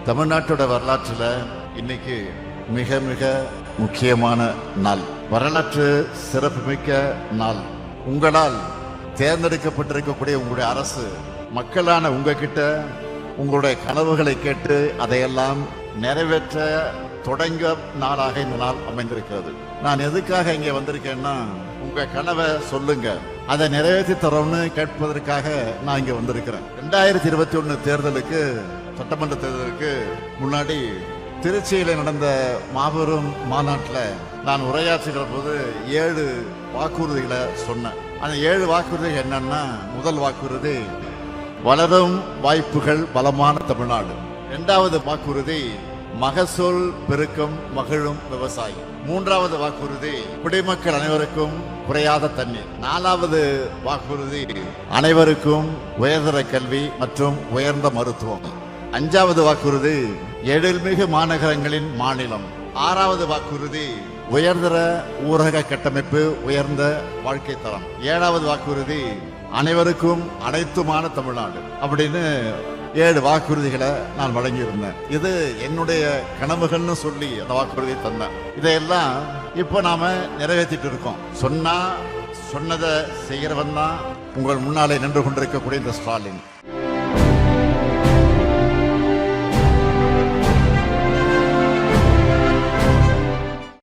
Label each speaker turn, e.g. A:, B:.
A: தமிழ்நாட்டோட வரலாற்றில் இன்னைக்கு மிக மிக முக்கியமான நாள், வரலாற்று சிறப்புமிக்க நாள். உங்களால் தேர்ந்தெடுக்கப்பட்டிருக்கக்கூடிய உங்களுடைய அரசு மக்களான உங்ககிட்ட உங்களுடைய கனவுகளை கேட்டு அதையெல்லாம் நிறைவேற்ற தொடங்க நாளாக இந்த நாள் அமைந்திருக்கிறது. நான் எதுக்காக இங்கே வந்திருக்கேன்னா, உங்க கனவை சொல்லுங்க, அதை நிறைவேற்றி தரோம்னு கேட்பதற்காக நான் இங்க வந்திருக்கிறேன். 2021 தேர்தலுக்கு, சட்டமன்ற தேர்தலுக்கு முன்னாடி திருச்சியில நடந்த மாபெரும் மாநாட்டில் நான் உரையாற்றுகிற போது 7 வாக்குறுதிகளை சொன்னேன். அந்த 7 வாக்குறுதிகள் என்னன்னா, முதல் வாக்குறுதி வளரும் வாய்ப்புகள் பலமான தமிழ்நாடு. 2வது வாக்குறுதி மகசூல் பெருக்கம் மகிழும் விவசாயி. 3வது வாக்குறுதி குடிமக்கள் அனைவருக்கும் குறையாத தண்ணீர். 4வது வாக்குறுதி அனைவருக்கும் உயர்தர கல்வி மற்றும் உயர்ந்த மருத்துவம். 5வது வாக்குறுதி எழில்மிகு மாநகரங்களின் மாநிலம். 6வது வாக்குறுதி உயர்தர ஊரக கட்டமைப்பு, உயர்ந்த வாழ்க்கை தரம். 7வது வாக்குறுதி அனைவருக்கும் அனைத்துமான தமிழ்நாடு. அப்படின்னு 7 வாக்குறுதிகளை நான் வழங்கியிருந்தேன். இது என்னுடைய கனவுகள்னு சொல்லி அந்த வாக்குறுதியை தந்தேன். இதையெல்லாம் இப்போ நாம நிறைவேற்றிட்டு இருக்கோம். சொன்னதை செய்கிறவன் தான் உங்கள் முன்னாலே நின்று கொண்டிருக்கக்கூடிய இந்த ஸ்டாலின்.